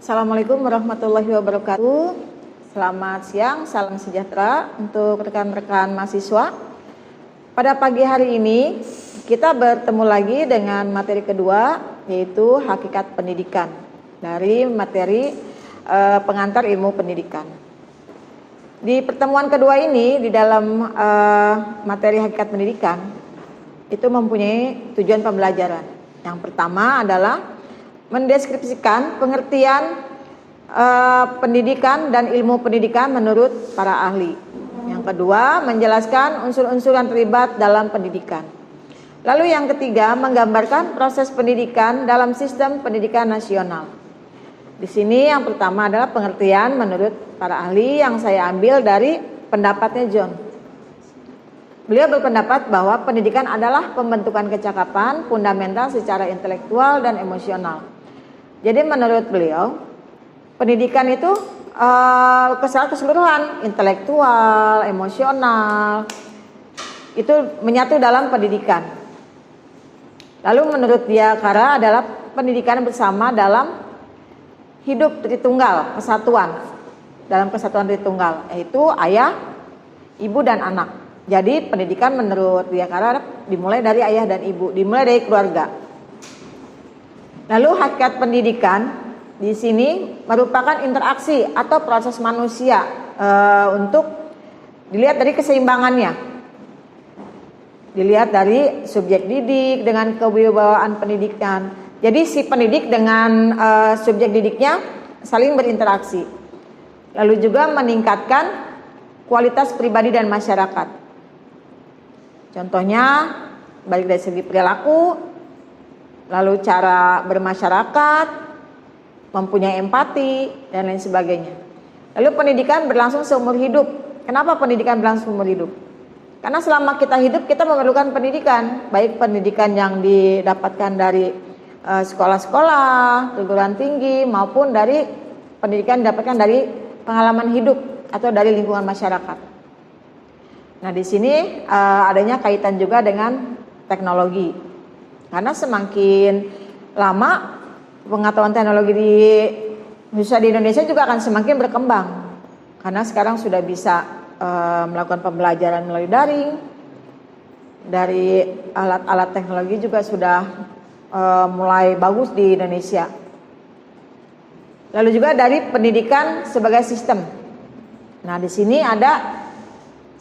Assalamualaikum warahmatullahi wabarakatuh. Selamat siang, salam sejahtera untuk rekan-rekan mahasiswa. Pada pagi hari ini kita bertemu lagi dengan materi kedua, yaitu hakikat pendidikan dari materi pengantar ilmu pendidikan. Di pertemuan kedua ini, di dalam materi hakikat pendidikan itu mempunyai tujuan pembelajaran. Yang pertama adalah mendeskripsikan pengertian pendidikan dan ilmu pendidikan menurut para ahli. Yang kedua, menjelaskan unsur-unsur yang terlibat dalam pendidikan. Lalu yang ketiga, menggambarkan proses pendidikan dalam sistem pendidikan nasional. Di sini yang pertama adalah pengertian menurut para ahli yang saya ambil dari pendapatnya John. Beliau berpendapat bahwa pendidikan adalah pembentukan kecakapan fundamental secara intelektual dan emosional. Jadi menurut beliau, pendidikan itu secara keseluruhan, intelektual, emosional, itu menyatu dalam pendidikan. Lalu menurut dia Kara adalah pendidikan bersama dalam hidup Tritunggal, kesatuan. Dalam kesatuan Tritunggal, yaitu ayah, ibu, dan anak. Jadi pendidikan menurut dia Kara dimulai dari ayah dan ibu, dimulai dari keluarga. Lalu hakikat pendidikan di sini merupakan interaksi atau proses manusia untuk dilihat dari keseimbangannya. Dilihat dari subjek didik dengan kewibawaan pendidikan. Jadi si pendidik dengan subjek didiknya saling berinteraksi. Lalu juga meningkatkan kualitas pribadi dan masyarakat. Contohnya baik dari segi perilaku, lalu cara bermasyarakat, mempunyai empati, dan lain sebagainya. Lalu pendidikan berlangsung seumur hidup. Kenapa pendidikan berlangsung seumur hidup? Karena selama kita hidup kita memerlukan pendidikan, baik pendidikan yang didapatkan dari sekolah-sekolah, perguruan tinggi, maupun dari pendidikan didapatkan dari pengalaman hidup atau dari lingkungan masyarakat. Nah, di sini adanya kaitan juga dengan teknologi. Karena semakin lama pengetahuan teknologi khususnya di Indonesia juga akan semakin berkembang. Karena sekarang sudah bisa melakukan pembelajaran melalui daring. Dari alat-alat teknologi juga sudah mulai bagus di Indonesia. Lalu juga dari pendidikan sebagai sistem. Nah, di sini ada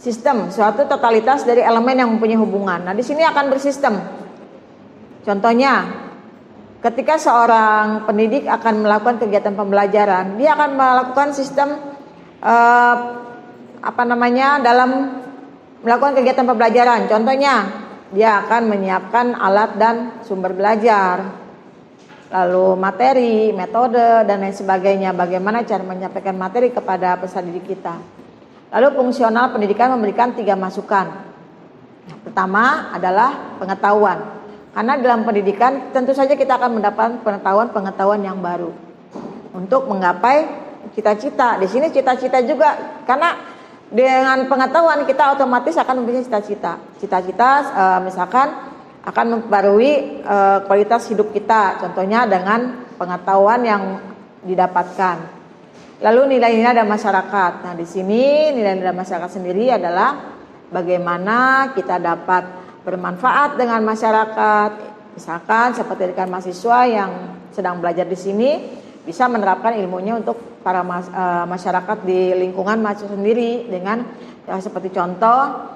sistem, suatu totalitas dari elemen yang mempunyai hubungan. Nah, di sini akan bersistem. Contohnya, ketika seorang pendidik akan melakukan kegiatan pembelajaran, dia akan melakukan sistem dalam melakukan kegiatan pembelajaran. Contohnya, dia akan menyiapkan alat dan sumber belajar, lalu materi, metode, dan lain sebagainya. Bagaimana cara menyampaikan materi kepada peserta didik kita. Lalu fungsional pendidikan memberikan 3 masukan. Yang pertama adalah pengetahuan. Karena dalam pendidikan tentu saja kita akan mendapatkan pengetahuan yang baru untuk menggapai cita-cita. Di sini cita-cita juga, karena dengan pengetahuan kita otomatis akan mempunyai cita-cita. Cita-cita misalkan akan memperbarui kualitas hidup kita, contohnya dengan pengetahuan yang didapatkan. Lalu nilai-nilai dan masyarakat. Nah, di sini nilai-nilai masyarakat sendiri adalah bagaimana kita dapat bermanfaat dengan masyarakat. Misalkan seperti rekan mahasiswa yang sedang belajar di sini bisa menerapkan ilmunya untuk para masyarakat di lingkungan mahasiswa sendiri dengan seperti contoh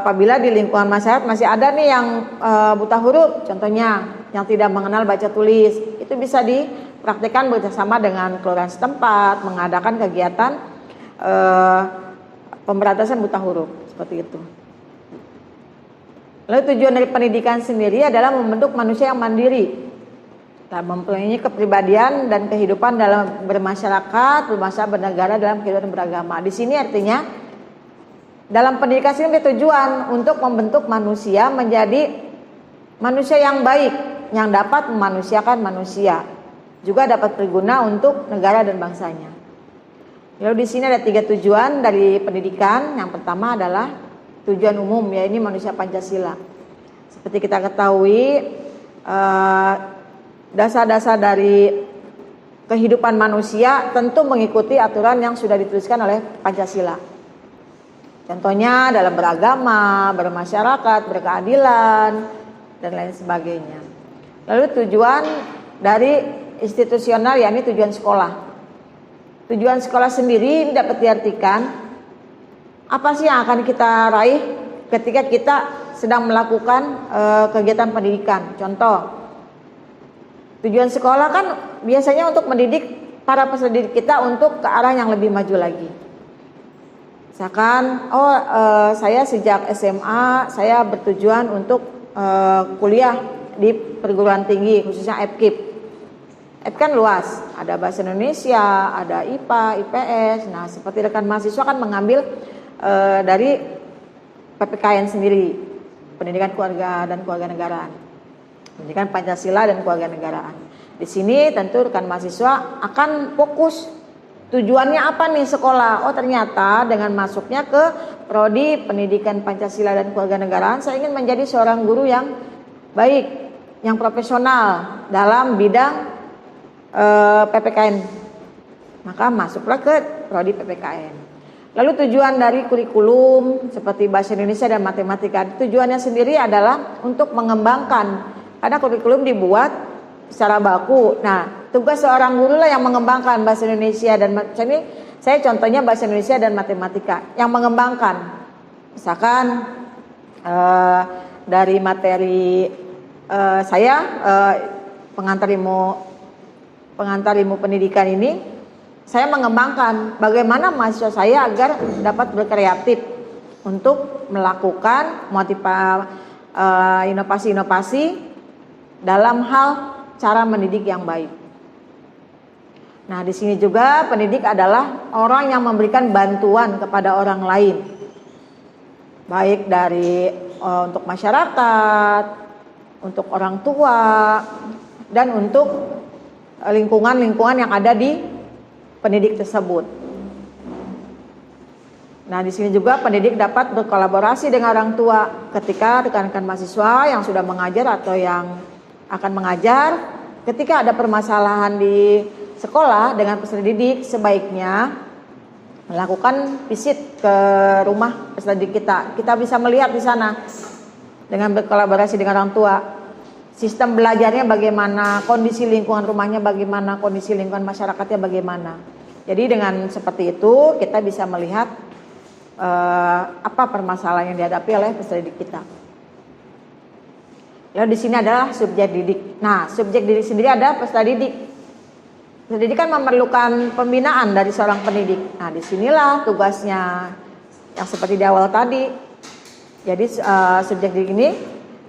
apabila di lingkungan masyarakat masih ada nih yang buta huruf, contohnya yang tidak mengenal baca tulis, itu bisa dipraktikkan bersama dengan kelurahan setempat mengadakan kegiatan pemberantasan buta huruf seperti itu. Lalu tujuan dari pendidikan sendiri adalah membentuk manusia yang mandiri, mempunyai kepribadian dan kehidupan dalam bermasyarakat, bernegara, dalam kehidupan beragama. Di sini artinya dalam pendidikan sini tujuan untuk membentuk manusia menjadi manusia yang baik, yang dapat memanusiakan manusia, juga dapat berguna untuk negara dan bangsanya. Lalu di sini ada 3 tujuan dari pendidikan. Yang pertama adalah tujuan umum, yaitu manusia Pancasila. Seperti kita ketahui, dasar-dasar dari kehidupan manusia tentu mengikuti aturan yang sudah dituliskan oleh Pancasila. Contohnya dalam beragama, bermasyarakat, berkeadilan, dan lain sebagainya. Lalu tujuan dari institusional, yakni tujuan sekolah. Tujuan sekolah sendiri dapat diartikan apa sih yang akan kita raih ketika kita sedang melakukan kegiatan pendidikan. Contoh, tujuan sekolah kan biasanya untuk mendidik para peserta didik kita untuk ke arah yang lebih maju lagi. Misalkan, saya sejak SMA saya bertujuan untuk kuliah di perguruan tinggi, khususnya FKIP. FKIP kan luas, ada bahasa Indonesia, ada IPA, IPS. Nah, seperti rekan mahasiswa kan mengambil dari PPKN sendiri, pendidikan keluarga dan kewarganegaraan, pendidikan Pancasila dan kewarganegaraan. Di sini tentu rekan mahasiswa akan fokus tujuannya apa nih sekolah. Oh, ternyata dengan masuknya ke prodi pendidikan Pancasila dan kewarganegaraan, saya ingin menjadi seorang guru yang baik, yang profesional dalam bidang PPKN. Maka masuklah ke prodi PPKN. Lalu tujuan dari kurikulum seperti bahasa Indonesia dan matematika, tujuannya sendiri adalah untuk mengembangkan, karena kurikulum dibuat secara baku. Nah, tugas seorang guru lah yang mengembangkan bahasa Indonesia dan ini saya contohnya bahasa Indonesia dan matematika yang mengembangkan. Misalkan dari materi saya pengantar ilmu pendidikan ini, saya mengembangkan bagaimana mahasiswa saya agar dapat berkreatif untuk melakukan inovasi-inovasi dalam hal cara mendidik yang baik. Nah, di sini juga pendidik adalah orang yang memberikan bantuan kepada orang lain, baik dari untuk masyarakat, untuk orang tua, dan untuk lingkungan-lingkungan yang ada di pendidik tersebut. Nah, di sini juga pendidik dapat berkolaborasi dengan orang tua ketika rekan-rekan mahasiswa yang sudah mengajar atau yang akan mengajar, ketika ada permasalahan di sekolah dengan peserta didik, sebaiknya melakukan visit ke rumah peserta didik kita. Kita bisa melihat di sana dengan berkolaborasi dengan orang tua, sistem belajarnya bagaimana, kondisi lingkungan rumahnya bagaimana, kondisi lingkungan masyarakatnya bagaimana. Jadi dengan seperti itu kita bisa melihat apa permasalahan yang dihadapi oleh peserta didik kita. Lalu di sini adalah subjek didik. Nah, subjek didik sendiri ada peserta didik. Peserta didik kan memerlukan pembinaan dari seorang pendidik. Nah, disinilah tugasnya yang seperti di awal tadi. Jadi subjek didik ini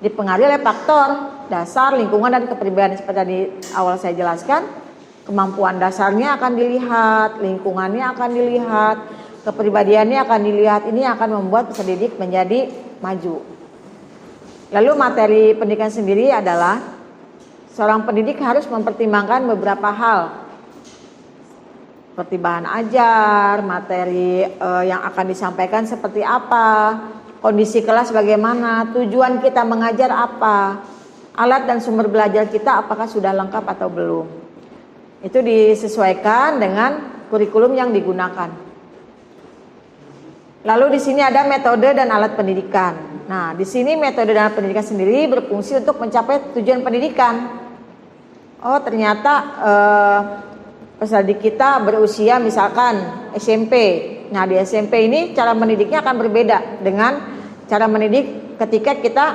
dipengaruhi oleh faktor dasar, lingkungan, dan kepribadian. Seperti tadi awal saya jelaskan, kemampuan dasarnya akan dilihat, lingkungannya akan dilihat, kepribadiannya akan dilihat. Ini akan membuat peserta didik menjadi maju. Lalu materi pendidikan sendiri adalah seorang pendidik harus mempertimbangkan beberapa hal, seperti bahan ajar, materi yang akan disampaikan seperti apa, kondisi kelas bagaimana, tujuan kita mengajar apa, alat dan sumber belajar kita apakah sudah lengkap atau belum. Itu disesuaikan dengan kurikulum yang digunakan. Lalu di sini ada metode dan alat pendidikan. Nah, di sini metode dan alat pendidikan sendiri berfungsi untuk mencapai tujuan pendidikan. Oh, ternyata peserta didik kita berusia misalkan SMP. Nah, di SMP ini cara mendidiknya akan berbeda dengan cara mendidik ketika kita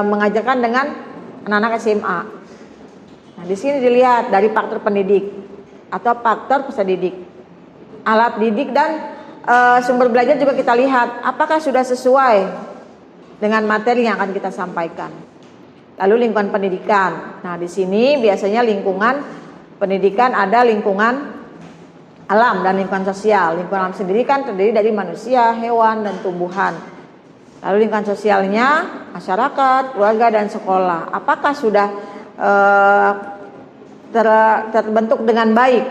mengajarkan dengan anak-anak SMA. Nah, di sini dilihat dari faktor pendidik atau faktor peserta didik, alat didik, dan sumber belajar juga kita lihat apakah sudah sesuai dengan materi yang akan kita sampaikan. Lalu lingkungan pendidikan. Nah, di sini biasanya lingkungan pendidikan ada lingkungan alam dan lingkungan sosial. Lingkungan alam sendiri kan terdiri dari manusia, hewan, dan tumbuhan. Lalu lingkungan sosialnya masyarakat, keluarga, dan sekolah. Apakah sudah terbentuk dengan baik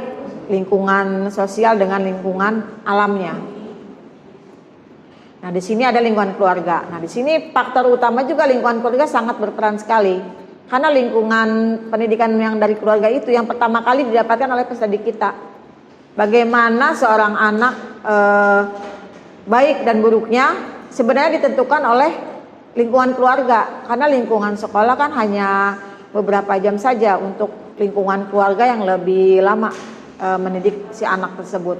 lingkungan sosial dengan lingkungan alamnya? Nah, di sini ada lingkungan keluarga. Nah, di sini faktor utama juga lingkungan keluarga sangat berperan sekali. Karena lingkungan pendidikan yang dari keluarga itu yang pertama kali didapatkan oleh peserta didik kita. Bagaimana seorang anak baik dan buruknya sebenarnya ditentukan oleh lingkungan keluarga. Karena lingkungan sekolah kan hanya beberapa jam saja untuk lingkungan keluarga yang lebih lama mendidik si anak tersebut.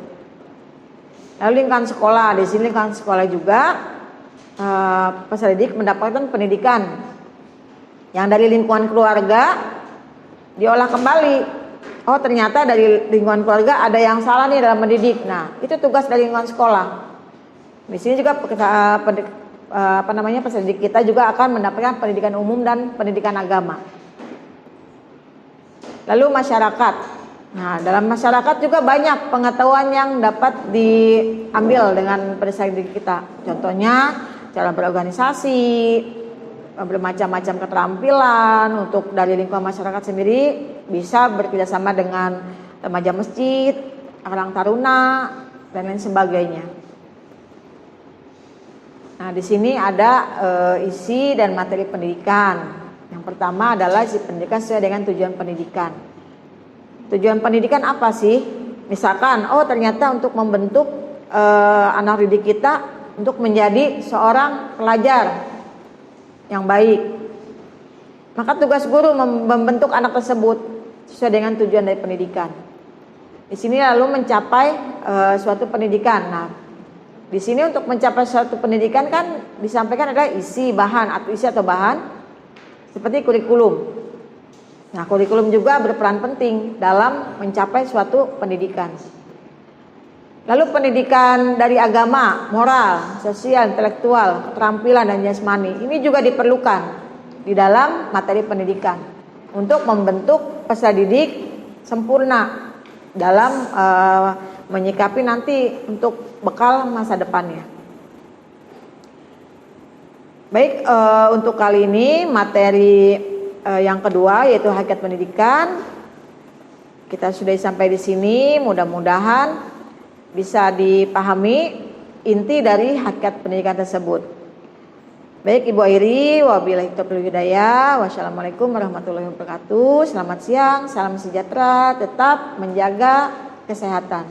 Lalu lingkungan sekolah, di sini lingkungan sekolah juga peserta didik mendapatkan pendidikan yang dari lingkungan keluarga diolah kembali. Oh ternyata dari lingkungan keluarga ada yang salah nih dalam mendidik. Nah itu tugas dari lingkungan sekolah. Di sini juga peserta didik kita juga akan mendapatkan pendidikan umum dan pendidikan agama. Lalu masyarakat. Nah dalam masyarakat juga banyak pengetahuan yang dapat diambil dengan peserta didik kita. Contohnya cara berorganisasi, bermacam-macam keterampilan untuk dari lingkungan masyarakat sendiri bisa bekerjasama dengan remaja masjid, karang taruna dan lain sebagainya. Nah di sini ada isi dan materi pendidikan. Yang pertama adalah isi pendidikan sesuai dengan tujuan pendidikan. Tujuan pendidikan apa sih? Misalkan, oh ternyata untuk membentuk anak didik kita untuk menjadi seorang pelajar yang baik. Maka tugas guru membentuk anak tersebut sesuai dengan tujuan dari pendidikan. Di sini lalu mencapai suatu pendidikan. Nah, di sini untuk mencapai suatu pendidikan kan disampaikan adalah isi atau bahan seperti kurikulum. Nah, kurikulum juga berperan penting dalam mencapai suatu pendidikan. Lalu pendidikan dari agama, moral, sosial, intelektual, keterampilan dan jasmani ini juga diperlukan di dalam materi pendidikan untuk membentuk peserta didik sempurna dalam menyikapi nanti untuk bekal masa depannya. Baik, untuk kali ini materi yang kedua yaitu hakikat pendidikan kita sudah sampai di sini. Mudah-mudahan bisa dipahami inti dari hakikat pendidikan tersebut. Baik Ibu Airi, wabillahi taufiq hidayah. Wassalamualaikum warahmatullahi wabarakatuh. Selamat siang, salam sejahtera, tetap menjaga kesehatan.